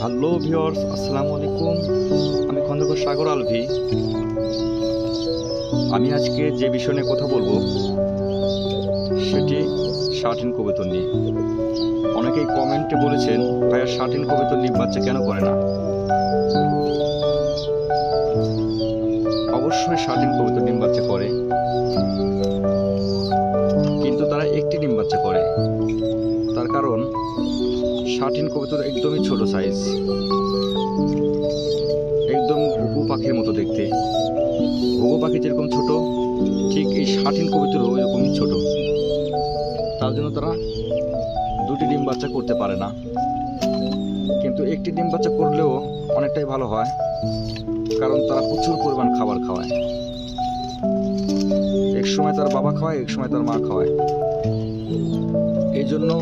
Hello viewers, আসসালামু আলাইকুম। আমি খন্দকার সাগর আলভি। আমি আজকে যে বিষয় নিয়ে কথা বলবো সেটি শার্টিন কবুতর নিয়ে। অনেকেই কমেন্টে বলেছেন, ভাইয়া শার্টিন কবুতর ডিম বাচ্চা কেন করে না? অবশ্যই শার্টিন কবুতর ডিম বাচ্চা করে, কিন্তু তারা একটি ডিম বাচ্চা করে। তার কারণ শার্টিন কবুতর একদমই ছোট সাইজ, একদম ঘুঘু পাখির মতো দেখতে। ঘুঘু পাখি যেরকম ছোট, ঠিক এই শার্টিন কবুতরও এরকমই ছোট। তার জন্য তারা দুটি ডিম বাচ্চা করতে পারে না, কিন্তু একটি ডিম বাচ্চা করলেও অনেকটাই ভালো হয়, কারণ তারা প্রচুর পরিমাণ খাবার খাওয়ায়। এক সময় তার বাবা খাওয়ায়, এক সময় তার মা খাওয়ায়। এই জন্য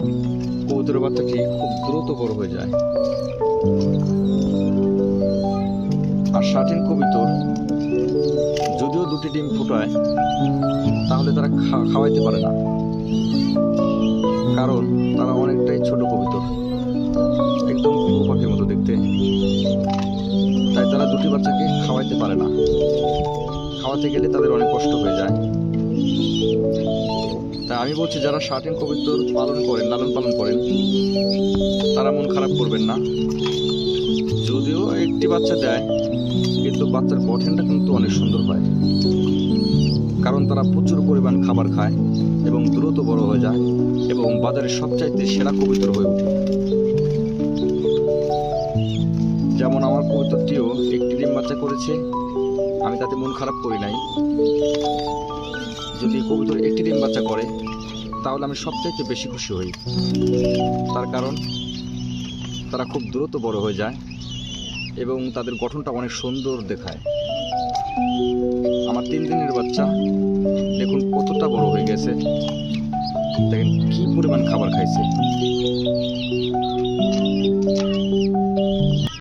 কবুতরের বাচ্চাটি খুব দ্রুত বড় হয়ে যায়। আর শার্টিন কবুতর যদিও দুটি ডিম ফুটায়, তাহলে তারা খাওয়াইতে পারে না, কারণ তারা অনেকটাই ছোট কবুতর, একদম ঘুঘু পাখির মতো দেখতে। তাই তারা দুটি বাচ্চাকে খাওয়াইতে পারে না। খাওয়াতে গেলে তাদের অনেক কষ্ট হয়ে যায়। তাই আমি বলছি, যারা শার্টিন কবুতর পালন করেন, লালন পালন করেন, তারা মন খারাপ করবেন না। যদিও একটি বাচ্চা দেয়, কিন্তু বাচ্চার গঠনটা কিন্তু অনেক সুন্দর হয়, কারণ তারা প্রচুর পরিমাণ খাবার খায় এবং দ্রুত বড় হয়ে যায় এবং বাজারের সবচাইতে সেরা কবুতর হয়ে ওঠে। যেমন আমার কবুতরটিও একটি ডিম বাচ্চা করেছে, আমি তাতে মন খারাপ করি নাই। যদি কবুতর একটি ডিম বাচ্চা করে, তাহলে আমি সবচাইতে বেশি খুশি হই। তার কারণ তারা খুব দ্রুত বড় হয়ে যায় এবং তাদের গঠনটা অনেক সুন্দর দেখায়। আমার 3 দিনের বাচ্চা দেখুন কতটা বড় হয়ে গেছে, দেখেন কি পরিমাণ খাবার খাইছে।